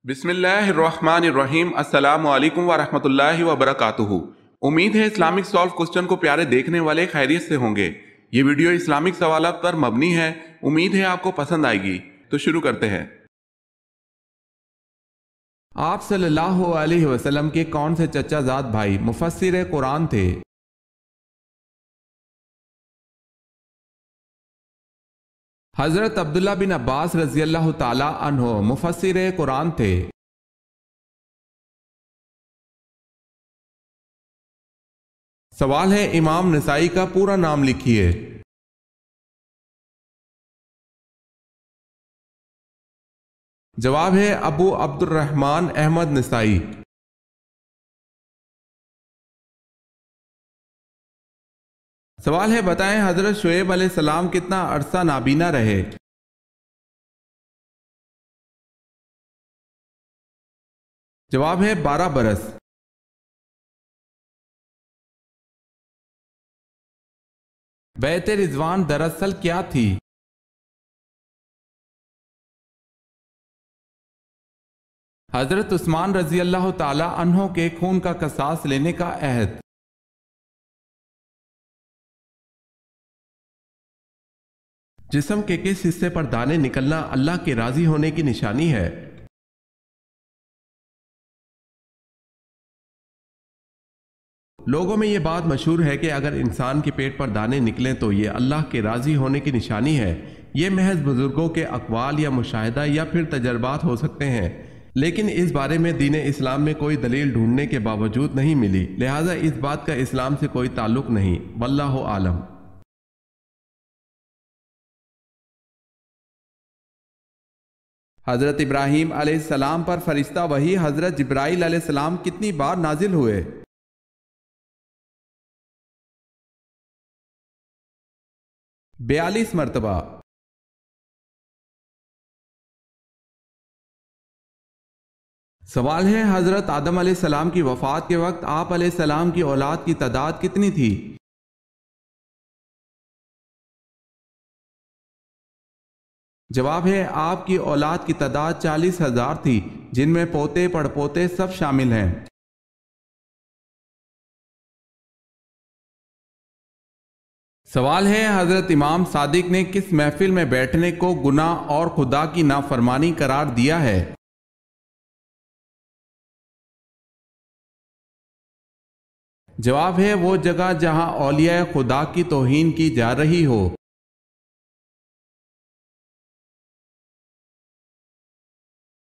بسم اللہ الرحمن الرحیم۔ السلام علیکم ورحمۃ اللہ وبرکاتہ۔ امید ہے اسلامک سالو کوسچن کو پیارے دیکھنے والے خیریت سے ہوں گے۔ یہ ویڈیو اسلامک سوالات پر مبنی ہے، امید ہے آپ کو پسند آئے گی۔ تو شروع کرتے ہیں۔ آپ صلی اللہ علیہ وسلم کے کون سے چچا زاد بھائی مفسر قرآن تھے؟ حضرت عبداللہ بن عباس رضی اللہ تعالی عنہ مفسر قرآن تھے۔ سوال ہے امام نسائی کا پورا نام لکھیے۔ جواب ہے ابو عبد الرحمن احمد نسائی۔ سوال ہے بتائیں حضرت شعیب علیہ السلام کتنا عرصہ نابینا رہے؟ جواب ہے 12 برس۔ بیعت رضوان دراصل کیا تھی؟ حضرت عثمان رضی اللہ تعالی عنہ کے خون کا قصاص لینے کا عہد۔ جسم کے کس حصے پر دانے نکلنا اللہ کے راضی ہونے کی نشانی ہے؟ لوگوں میں یہ بات مشہور ہے کہ اگر انسان کے پیٹ پر دانے نکلیں تو یہ اللہ کے راضی ہونے کی نشانی ہے۔ یہ محض بزرگوں کے اقوال یا مشاہدہ یا پھر تجربات ہو سکتے ہیں، لیکن اس بارے میں دین اسلام میں کوئی دلیل ڈھونڈنے کے باوجود نہیں ملی، لہٰذا اس بات کا اسلام سے کوئی تعلق نہیں، واللہ عالم۔ حضرت ابراہیم علیہ السلام پر فرشتہ وحی حضرت جبرائیل علیہ السلام کتنی بار نازل ہوئے؟ 42 مرتبہ۔ سوال ہے حضرت آدم علیہ السلام کی وفات کے وقت آپ علیہ السلام کی اولاد کی تعداد کتنی تھی؟ جواب ہے آپ کی اولاد کی تعداد 40,000 تھی، جن میں پوتے پڑ پوتے سب شامل ہیں۔ سوال ہے حضرت امام صادق نے کس محفل میں بیٹھنے کو گناہ اور خدا کی نافرمانی قرار دیا ہے؟ جواب ہے وہ جگہ جہاں اولیاء خدا کی توہین کی جا رہی ہو۔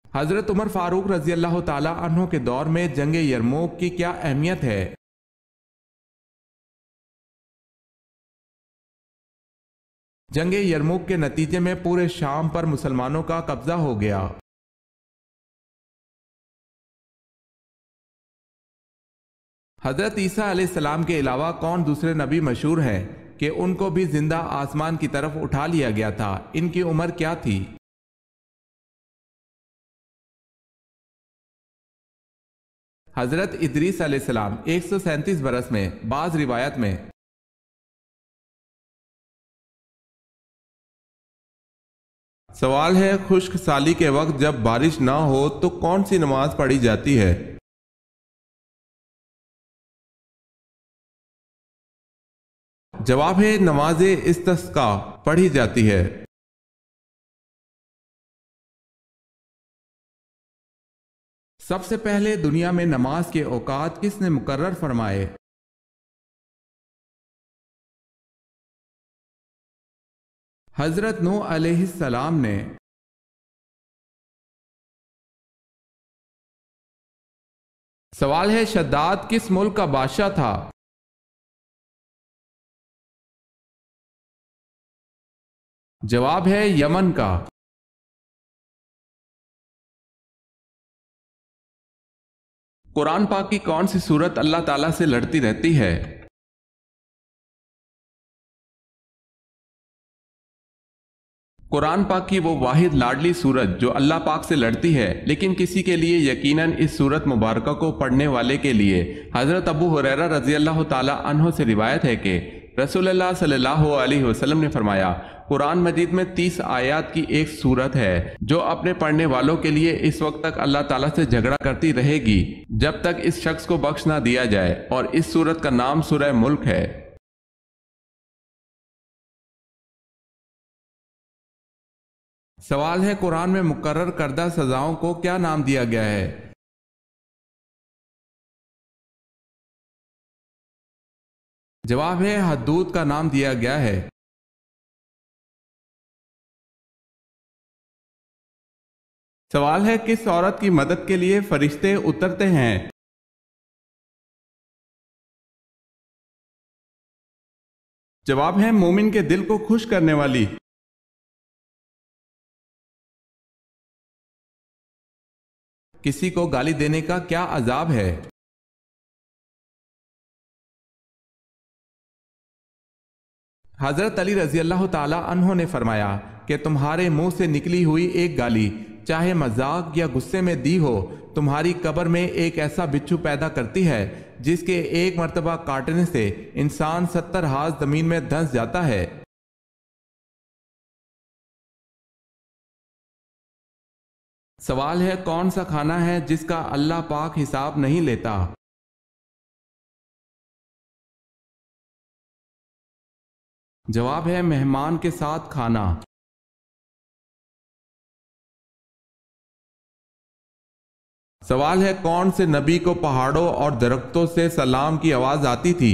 حضرت عمر فاروق رضی اللہ تعالی عنہ کے دور میں جنگ یرموک کی کیا اہمیت ہے؟ جنگ یرموک کے نتیجے میں پورے شام پر مسلمانوں کا قبضہ ہو گیا۔ حضرت عیسیٰ علیہ السلام کے علاوہ کون دوسرے نبی مشہور ہیں کہ ان کو بھی زندہ آسمان کی طرف اٹھا لیا گیا تھا؟ ان کی عمر کیا تھی؟ حضرت ادریس علیہ السلام 137 برس میں، بعض روایت میں۔ سوال ہے خشک سالی کے وقت جب بارش نہ ہو تو کون سی نماز پڑھی جاتی ہے؟ جواب ہے نماز استسقاء پڑھی جاتی ہے۔ سب سے پہلے دنیا میں نماز کے اوقات کس نے مقرر فرمائے؟ حضرت نوح علیہ السلام نے۔ سوال ہے شداد کس ملک کا بادشاہ تھا؟ جواب ہے یمن کا۔ قرآن پاک کی کون سی سورت اللہ تعالیٰ سے لڑتی رہتی ہے؟ قرآن پاک کی وہ واحد لاڈلی سورت جو اللہ پاک سے لڑتی ہے، لیکن کسی کے لیے یقیناً اس سورت مبارکہ کو پڑھنے والے کے لیے حضرت ابو ہریرہ رضی اللہ تعالی عنہ سے روایت ہے کہ رسول اللہ صلی اللہ علیہ وسلم نے فرمایا، قرآن مجید میں 30 آیات کی ایک سورت ہے جو اپنے پڑھنے والوں کے لیے اس وقت تک اللہ تعالیٰ سے جھگڑا کرتی رہے گی جب تک اس شخص کو بخش نہ دیا جائے، اور اس سورت کا نام سورہ ملک ہے۔ سوال ہے، قرآن میں مقرر کردہ سزاؤں کو کیا نام دیا گیا ہے؟ جواب ہے، حدود کا نام دیا گیا ہے۔ سوال ہے، کس عورت کی مدد کے لیے فرشتے اترتے ہیں؟ جواب ہے، مومن کے دل کو خوش کرنے والی۔ کسی کو گالی دینے کا کیا عذاب ہے؟ حضرت علی رضی اللہ تعالی عنہ نے فرمایا کہ تمہارے منہ سے نکلی ہوئی ایک گالی چاہے مذاق یا غصے میں دی ہو، تمہاری قبر میں ایک ایسا بچھو پیدا کرتی ہے جس کے ایک مرتبہ کاٹنے سے انسان 70 ہاتھ زمین میں دھنس جاتا ہے۔ سوال ہے، کون سا کھانا ہے جس کا اللہ پاک حساب نہیں لیتا؟ جواب ہے، مہمان کے ساتھ کھانا۔ سوال ہے، کون سے نبی کو پہاڑوں اور درختوں سے سلام کی آواز آتی تھی؟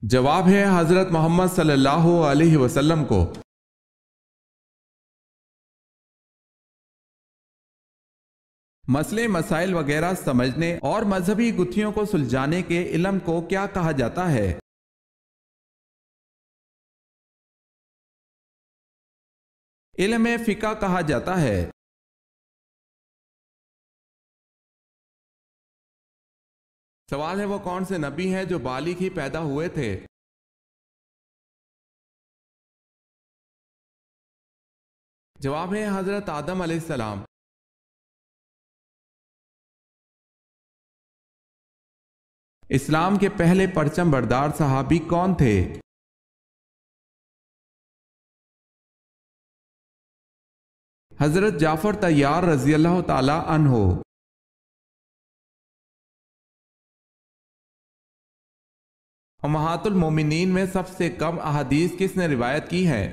جواب ہے، حضرت محمد صلی اللہ علیہ وسلم کو۔ مسئلے مسائل وغیرہ سمجھنے اور مذہبی گتھیوں کو سلجھانے کے علم کو کیا کہا جاتا ہے؟ علم فقہ کہا جاتا ہے۔ سوال ہے، وہ کون سے نبی ہیں جو بالغ ہی پیدا ہوئے تھے؟ جواب ہے، حضرت آدم علیہ السلام۔ اسلام کے پہلے پرچم بردار صحابی کون تھے؟ حضرت جعفر طیار رضی اللہ تعالی عنہ۔ امہات المومنین میں سب سے کم احادیث کس نے روایت کی ہے؟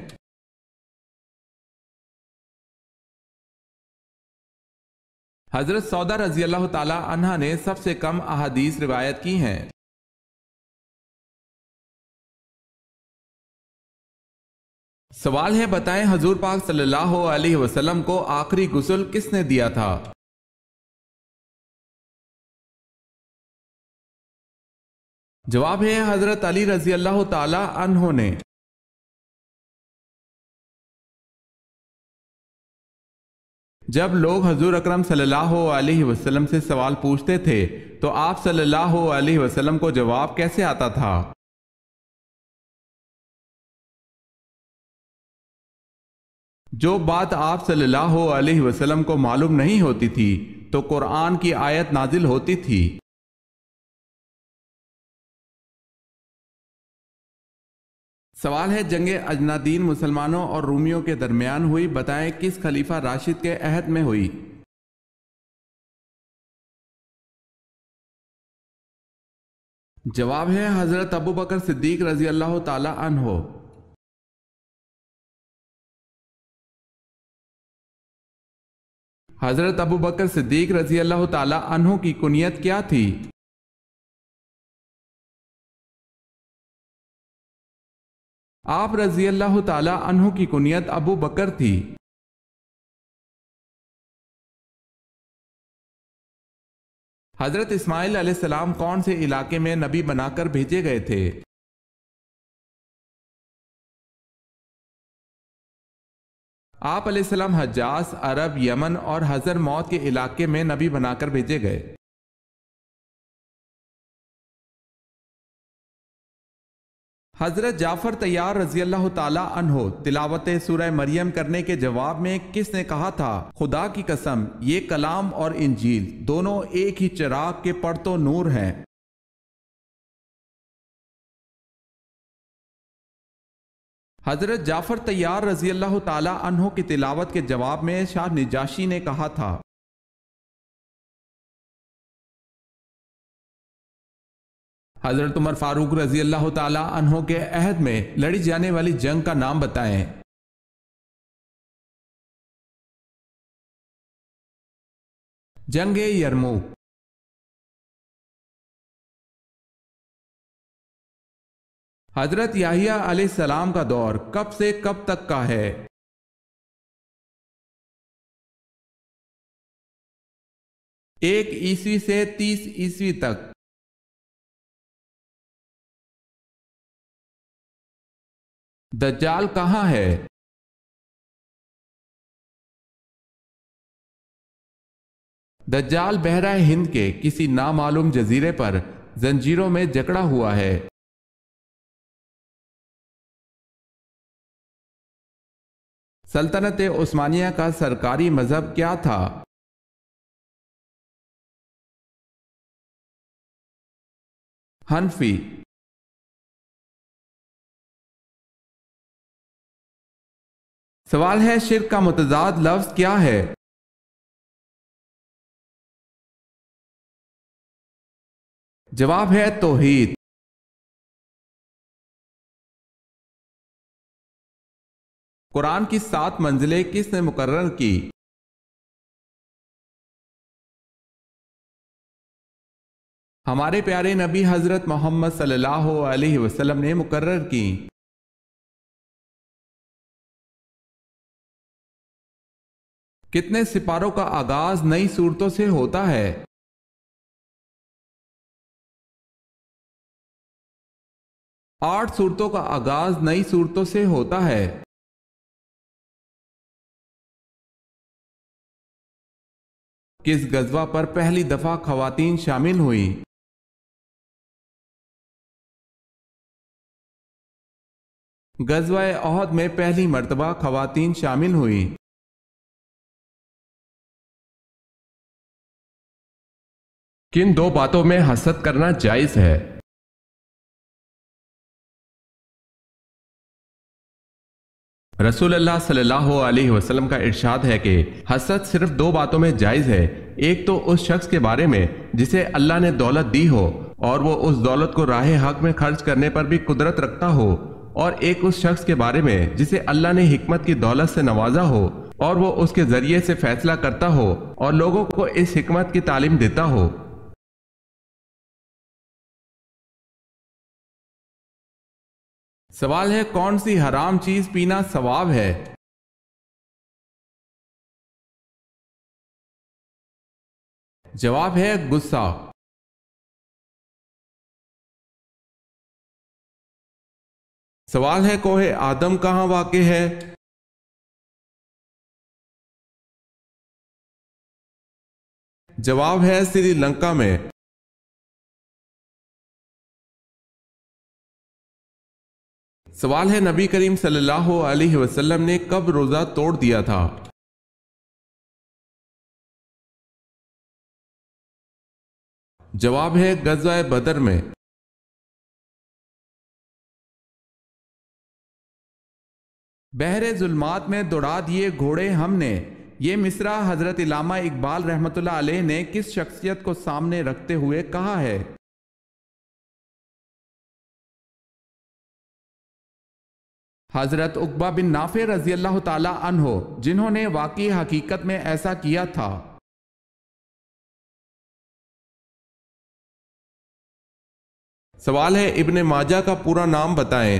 حضرت سودا رضی اللہ تعالی عنہ نے سب سے کم احادیث روایت کی ہیں۔ سوال ہے، بتائیں حضور پاک صلی اللہ علیہ وسلم کو آخری غسل کس نے دیا تھا؟ جواب ہے، حضرت علی رضی اللہ تعالی عنہ نے۔ جب لوگ حضور اکرم صلی اللہ علیہ وسلم سے سوال پوچھتے تھے تو آپ صلی اللہ علیہ وسلم کو جواب کیسے آتا تھا؟ جو بات آپ صلی اللہ علیہ وسلم کو معلوم نہیں ہوتی تھی تو قرآن کی آیت نازل ہوتی تھی۔ سوال ہے، جنگ اجنادین مسلمانوں اور رومیوں کے درمیان ہوئی، بتائیں کس خلیفہ راشد کے عہد میں ہوئی؟ جواب ہے، حضرت ابو بکر صدیق رضی اللہ تعالی عنہ۔ حضرت ابو بکر صدیق رضی اللہ تعالی عنہ کی کنیت کیا تھی؟ آپ رضی اللہ تعالی عنہ کی کنیت ابو بکر تھی۔ حضرت اسماعیل علیہ السلام کون سے علاقے میں نبی بنا کر بھیجے گئے تھے؟ آپ علیہ السلام حجاز، عرب، یمن اور حضر موت کے علاقے میں نبی بنا کر بھیجے گئے۔ حضرت جعفر طیار رضی اللہ تعالیٰ عنہ تلاوت سورہ مریم کرنے کے جواب میں کس نے کہا تھا، خدا کی قسم یہ کلام اور انجیل دونوں ایک ہی چراغ کے پرتو نور ہیں۔ حضرت جعفر طیار رضی اللہ تعالیٰ عنہ کی تلاوت کے جواب میں شاہ نجاشی نے کہا تھا، حضرت عمر فاروق رضی اللہ تعالیٰ عنہ کے عہد میں لڑی جانے والی جنگ کا نام بتائیں۔ جنگ یرموک۔ حضرت یحییٰ علیہ السلام کا دور کب سے کب تک کا ہے؟ 1 عیسوی سے 30 عیسوی تک۔ دجال کہاں ہے؟ دجال بحرہ ہند کے کسی نامعلوم جزیرے پر زنجیروں میں جکڑا ہوا ہے۔ سلطنت عثمانیہ کا سرکاری مذہب کیا تھا؟ حنفی۔ سوال ہے، شرک کا متضاد لفظ کیا ہے؟ جواب ہے توحید۔ قرآن کی 7 منزلیں کس نے مقرر کی؟ ہمارے پیارے نبی حضرت محمد صلی اللہ علیہ وسلم نے مقرر کی۔ کتنے سپاروں کا آغاز نئی صورتوں سے ہوتا ہے؟ 8 صورتوں کا آغاز نئی صورتوں سے ہوتا ہے۔ کس غزوہ پر پہلی دفعہ خواتین شامل ہوئیں؟ غزوہ احد میں پہلی مرتبہ خواتین شامل ہوئیں۔ کن 2 باتوں میں حسد کرنا جائز ہے؟ رسول اللہ صلی اللہ علیہ وسلم کا ارشاد ہے کہ حسد صرف 2 باتوں میں جائز ہے، ایک تو اس شخص کے بارے میں جسے اللہ نے دولت دی ہو اور وہ اس دولت کو راہ حق میں خرچ کرنے پر بھی قدرت رکھتا ہو، اور ایک اس شخص کے بارے میں جسے اللہ نے حکمت کی دولت سے نوازا ہو اور وہ اس کے ذریعے سے فیصلہ کرتا ہو اور لوگوں کو اس حکمت کی تعلیم دیتا ہو۔ سوال ہے، کون سی حرام چیز پینا ثواب ہے؟ جواب ہے غصہ۔ سوال ہے، کوہ آدم کہاں واقع ہے؟ جواب ہے سری لنکا میں۔ سوال ہے، نبی کریم صلی اللہ علیہ وسلم نے کب روزہ توڑ دیا تھا؟ جواب ہے غزوہ بدر میں۔ بحر ظلمات میں دوڑا دیے گھوڑے ہم نے، یہ مصرع حضرت علامہ اقبال رحمۃ اللہ علیہ نے کس شخصیت کو سامنے رکھتے ہوئے کہا ہے؟ حضرت عقبہ بن نافع رضی اللہ تعالی عنہ، جنہوں نے واقعی حقیقت میں ایسا کیا تھا۔ سوال ہے، ابن ماجہ کا پورا نام بتائیں۔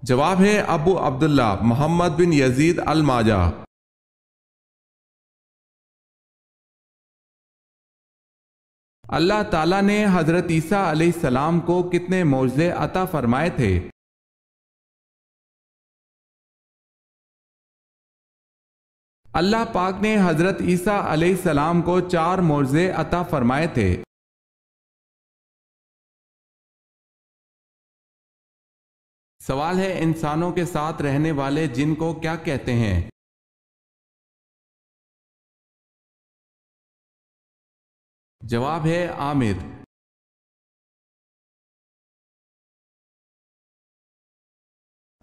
جواب ہے ابو عبداللہ محمد بن یزید الماجہ۔ اللہ تعالیٰ نے حضرت عیسیٰ علیہ السلام کو کتنے معجزے عطا فرمائے تھے؟ اللہ پاک نے حضرت عیسیٰ علیہ السلام کو 4 معجزے عطا فرمائے تھے۔ سوال ہے انسانوں کے ساتھ رہنے والے جن کو کیا کہتے ہیں؟ جواب ہے عامر۔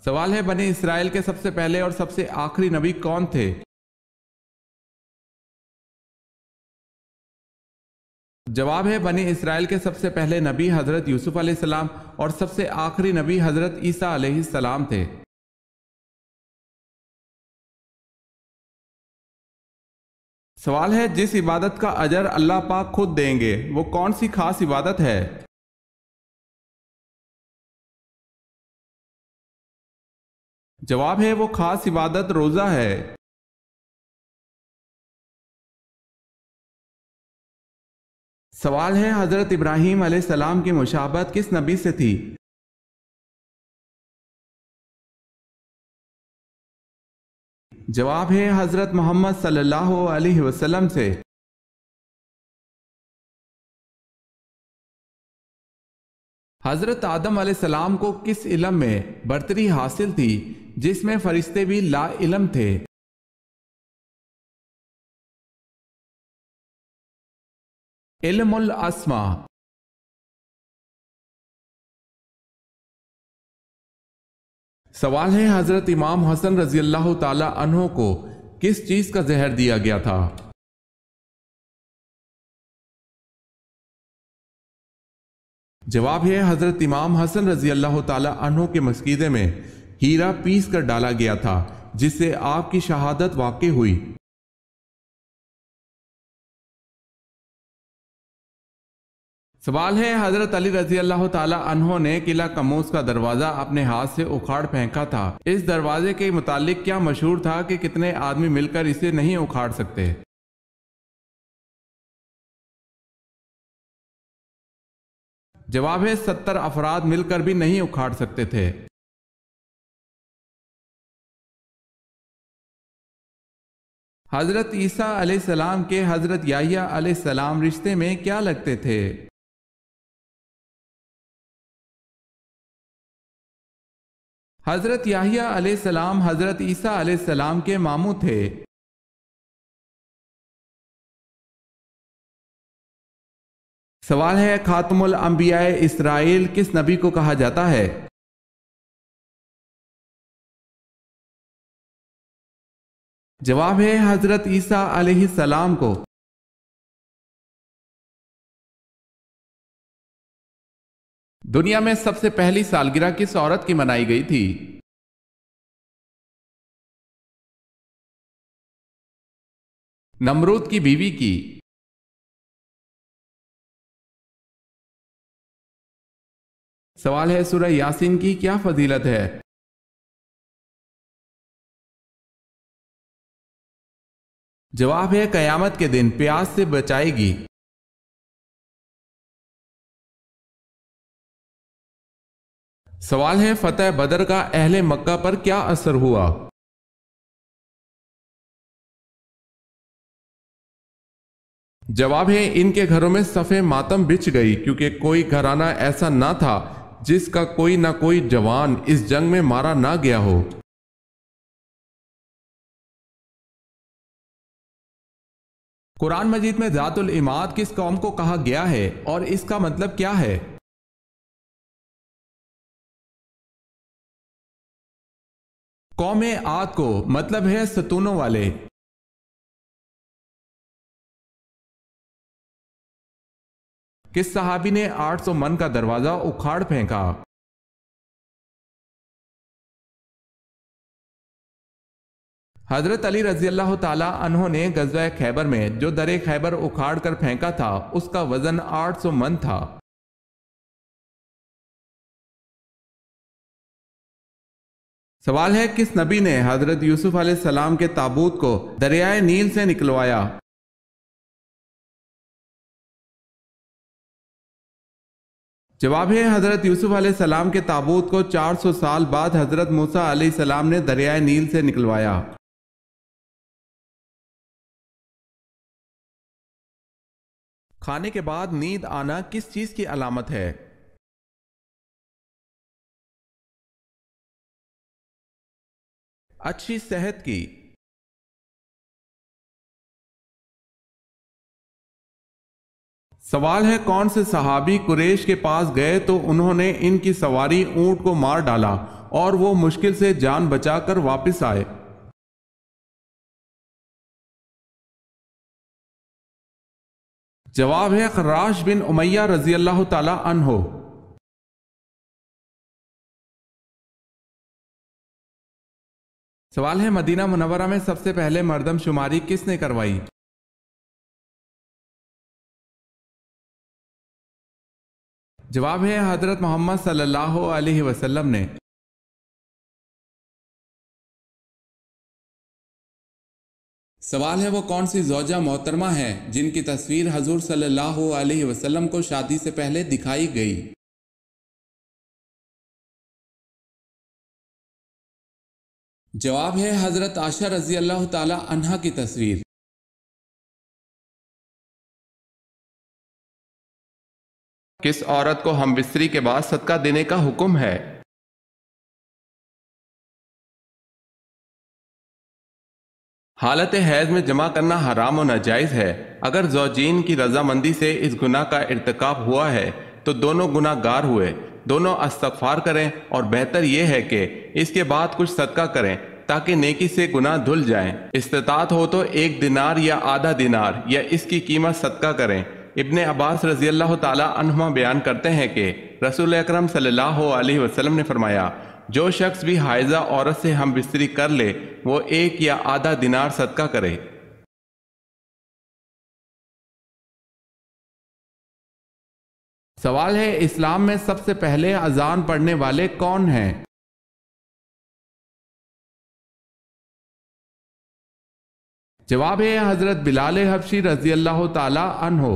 سوال ہے بنی اسرائیل کے سب سے پہلے اور سب سے آخری نبی کون تھے؟ جواب ہے بنی اسرائیل کے سب سے پہلے نبی حضرت یوسف علیہ السلام اور سب سے آخری نبی حضرت عیسیٰ علیہ السلام تھے۔ سوال ہے جس عبادت کا اجر اللہ پاک خود دیں گے وہ کون سی خاص عبادت ہے؟ جواب ہے وہ خاص عبادت روزہ ہے۔ سوال ہے حضرت ابراہیم علیہ السلام کی مشابہت کس نبی سے تھی؟ جواب ہے حضرت محمد صلی اللہ علیہ وسلم سے۔ حضرت آدم علیہ السلام کو کس علم میں برتری حاصل تھی جس میں فرشتے بھی لا علم تھے؟ علم الاسماء۔ سوال ہے حضرت امام حسن رضی اللہ تعالی عنہ کو کس چیز کا زہر دیا گیا تھا؟ جواب ہے حضرت امام حسن رضی اللہ تعالی عنہ کے مسکیدے میں ہیرا پیس کر ڈالا گیا تھا جس سے آپ کی شہادت واقع ہوئی۔ سوال ہے حضرت علی رضی اللہ تعالی عنہ نے قلعہ کموز کا دروازہ اپنے ہاتھ سے اکھاڑ پھینکا تھا، اس دروازے کے متعلق کیا مشہور تھا کہ کتنے آدمی مل کر اسے نہیں اکھاڑ سکتے؟ جواب ہے 70 افراد مل کر بھی نہیں اکھاڑ سکتے تھے۔ حضرت عیسیٰ علیہ السلام کے حضرت یحییٰ علیہ السلام رشتے میں کیا لگتے تھے؟ حضرت یحییٰ علیہ السلام حضرت عیسیٰ علیہ السلام کے ماموں تھے۔ سوال ہے خاتم الانبیاء اسرائیل کس نبی کو کہا جاتا ہے؟ جواب ہے حضرت عیسیٰ علیہ السلام کو۔ دنیا میں سب سے پہلی سالگرہ کس عورت کی منائی گئی تھی؟ نمرود کی بیوی کی۔ سوال ہے سورہ یاسین کی کیا فضیلت ہے؟ جواب ہے قیامت کے دن پیاس سے بچائے گی۔ سوال ہے فتح بدر کا اہل مکہ پر کیا اثر ہوا؟ جواب ہے ان کے گھروں میں صف ماتم بچھ گئی کیونکہ کوئی گھرانہ ایسا نہ تھا جس کا کوئی نہ کوئی جوان اس جنگ میں مارا نہ گیا ہو۔ قرآن مجید میں ذات العماد کس قوم کو کہا گیا ہے اور اس کا مطلب کیا ہے؟ قوم عاد کو مطلب ہے ستونوں والے۔ کس صحابی نے 800 من کا دروازہ اکھاڑ پھینکا؟ حضرت علی رضی اللہ تعالی عنہ نے غزوہ خیبر میں جو در خیبر اکھاڑ کر پھینکا تھا اس کا وزن 800 من تھا۔ سوال ہے کس نبی نے حضرت یوسف علیہ السلام کے تابوت کو دریائے نیل سے نکلوایا؟ جواب ہے حضرت یوسف علیہ السلام کے تابوت کو 400 سال بعد حضرت موسیٰ علیہ السلام نے دریائے نیل سے نکلوایا۔ کھانے کے بعد نیند آنا کس چیز کی علامت ہے؟ اچھی صحت کی۔ سوال ہے کون سے صحابی قریش کے پاس گئے تو انہوں نے ان کی سواری اونٹ کو مار ڈالا اور وہ مشکل سے جان بچا کر واپس آئے؟ جواب ہے خراش بن امیہ رضی اللہ تعالی عنہ۔ سوال ہے مدینہ منورہ میں سب سے پہلے مردم شماری کس نے کروائی؟ جواب ہے حضرت محمد صلی اللہ علیہ وسلم نے۔ سوال ہے وہ کون سی زوجہ محترمہ ہے جن کی تصویر حضور صلی اللہ علیہ وسلم کو شادی سے پہلے دکھائی گئی؟ جواب ہے حضرت عائشہ رضی اللہ تعالی عنہا کی تصویر۔ کس عورت کو ہم بستری کے بعد صدقہ دینے کا حکم ہے؟ حالت حیض میں جمع کرنا حرام و ناجائز ہے۔ اگر زوجین کی رضامندی سے اس گناہ کا ارتکاب ہوا ہے تو دونوں گناہ گار ہوئے، دونوں استغفار کریں اور بہتر یہ ہے کہ اس کے بعد کچھ صدقہ کریں تاکہ نیکی سے گناہ دھل جائیں۔ استطاعت ہو تو 1 دینار یا آدھا دینار یا اس کی قیمت صدقہ کریں۔ ابن عباس رضی اللہ تعالی عنہما بیان کرتے ہیں کہ رسول اکرم صلی اللہ علیہ وسلم نے فرمایا، جو شخص بھی حائضہ عورت سے ہم بستری کر لے وہ 1 یا آدھا دینار صدقہ کرے۔ سوال ہے اسلام میں سب سے پہلے اذان پڑھنے والے کون ہیں؟ جواب ہے حضرت بلال حبشی رضی اللہ تعالی عنہ۔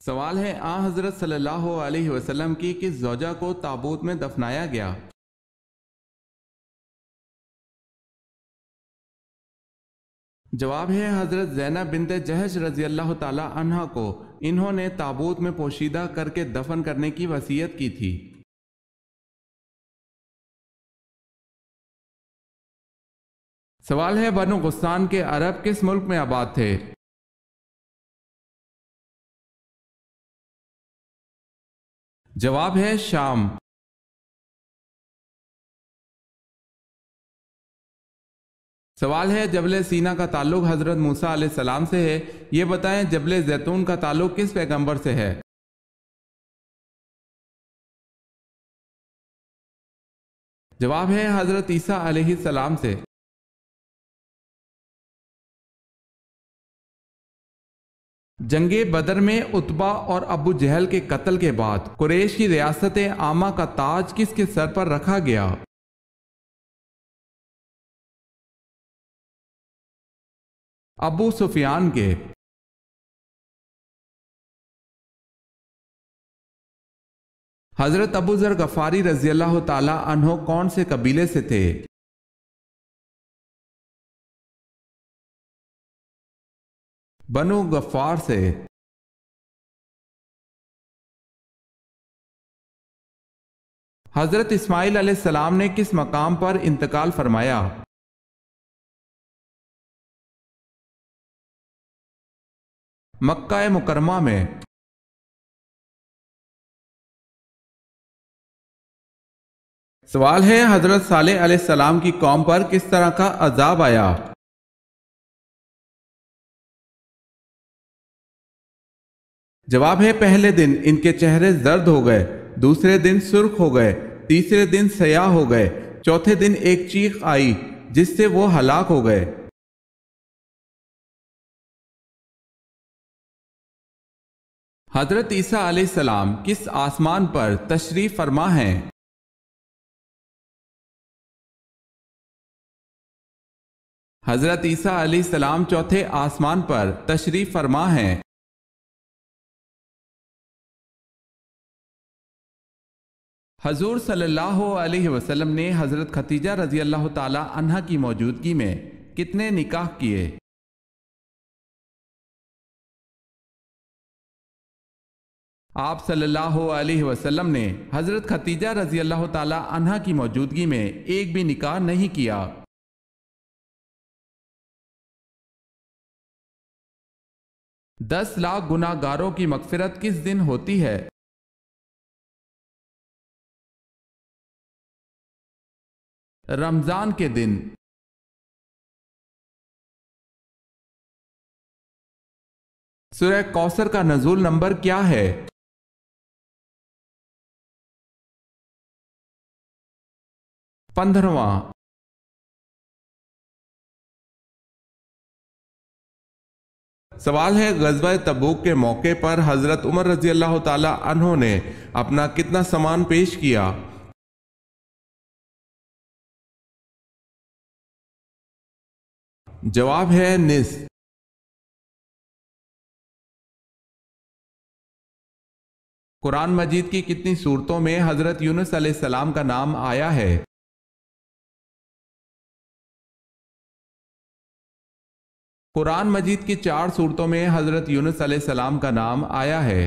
سوال ہے حضرت صلی اللہ علیہ وسلم کی کس زوجہ کو تابوت میں دفنایا گیا؟ جواب ہے حضرت زینب بنت جہش رضی اللہ تعالی عنہ کو۔ انہوں نے تابوت میں پوشیدہ کر کے دفن کرنے کی وصیت کی تھی۔ سوال ہے بنو غسان کے عرب کس ملک میں آباد تھے؟ جواب ہے شام۔ سوال ہے جبل سینا کا تعلق حضرت موسیٰ علیہ السلام سے ہے، یہ بتائیں جبل زیتون کا تعلق کس پیغمبر سے ہے؟ جواب ہے حضرت عیسیٰ علیہ السلام سے۔ جنگ بدر میں عتبہ اور ابو جہل کے قتل کے بعد قریش کی ریاست عامہ کا تاج کس کے سر پر رکھا گیا؟ ابو سفیان کے۔ حضرت ابو ذر غفاری رضی اللہ تعالی عنہ کون سے قبیلے سے تھے؟ بنو غفار سے۔ حضرت اسماعیل علیہ السلام نے کس مقام پر انتقال فرمایا؟ مکہ مکرمہ میں۔ سوال ہے حضرت صالح علیہ السلام کی قوم پر کس طرح کا عذاب آیا؟ جواب ہے پہلے دن ان کے چہرے زرد ہو گئے، دوسرے دن سرخ ہو گئے، تیسرے دن سیاہ ہو گئے، چوتھے دن ایک چیخ آئی جس سے وہ ہلاک ہو گئے۔ حضرت عیسیٰ علیہ السلام کس آسمان پر تشریف فرما ہیں؟ حضرت عیسیٰ علیہ السلام چوتھے آسمان پر تشریف فرما ہیں۔ حضور صلی اللہ علیہ وسلم نے حضرت خدیجہ رضی اللہ تعالی عنہا کی موجودگی میں کتنے نکاح کیے؟ آپ صلی اللہ علیہ وسلم نے حضرت خدیجہ رضی اللہ تعالی عنہا کی موجودگی میں ایک بھی نکاح نہیں کیا۔ 10 لاکھ گناہ گاروں کی مغفرت کس دن ہوتی ہے؟ رمضان کے دن۔ سورہ کوثر کا نزول نمبر کیا ہے؟ 15واں۔ سوال ہے غزوہ تبوک کے موقع پر حضرت عمر رضی اللہ تعالی عنہ نے اپنا کتنا سامان پیش کیا؟ جواب ہے نصف۔ قرآن مجید کی کتنی سورتوں میں حضرت یونس علیہ السلام کا نام آیا ہے؟ قرآن مجید کی 4 سورتوں میں حضرت یونس علیہ السلام کا نام آیا ہے۔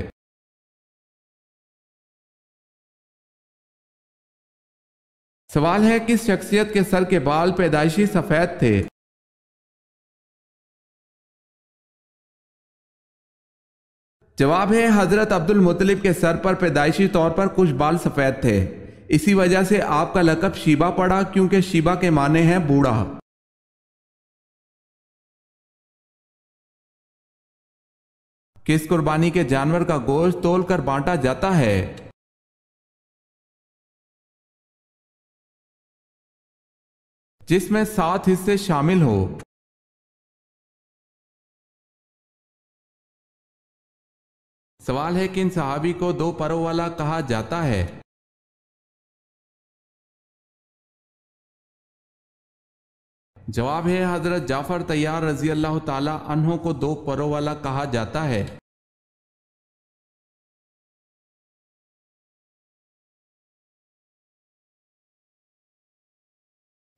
سوال ہے کس شخصیت کے سر کے بال پیدائشی سفید تھے؟ جواب ہے حضرت عبد المطلب کے سر پر پیدائشی طور پر کچھ بال سفید تھے، اسی وجہ سے آپ کا لقب شیبہ پڑا، کیونکہ شیبہ کے معنی ہیں بوڑھا۔ کس قربانی کے جانور کا گوشت تول کر بانٹا جاتا ہے؟ جس میں 7 حصے شامل ہو۔ سوال ہے کن صحابی کو 2 پروں والا کہا جاتا ہے؟ جواب ہے حضرت جعفر طیار رضی اللہ تعالی عنہ کو 2 پروں والا کہا جاتا ہے۔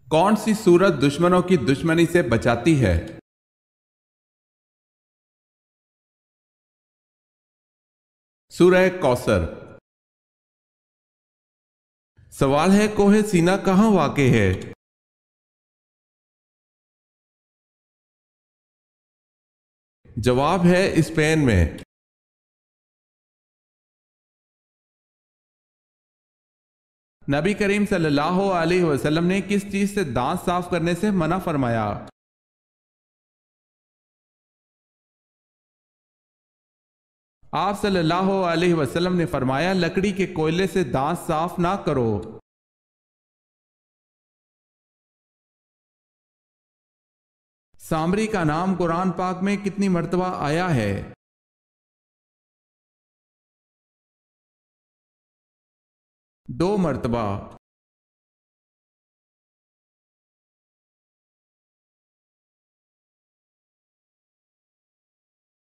کون سی سورت دشمنوں کی دشمنی سے بچاتی ہے؟ سورہ کوثر۔ سوال ہے کوہ سینا کہاں واقع ہے؟ جواب ہے اسپین میں۔ نبی کریم صلی اللہ علیہ وسلم نے کس چیز سے دانت صاف کرنے سے منع فرمایا؟ آپ صلی اللہ علیہ وسلم نے فرمایا لکڑی کے کوئلے سے دانت صاف نہ کرو۔ سامری کا نام قرآن پاک میں کتنی مرتبہ آیا ہے؟ 2 مرتبہ۔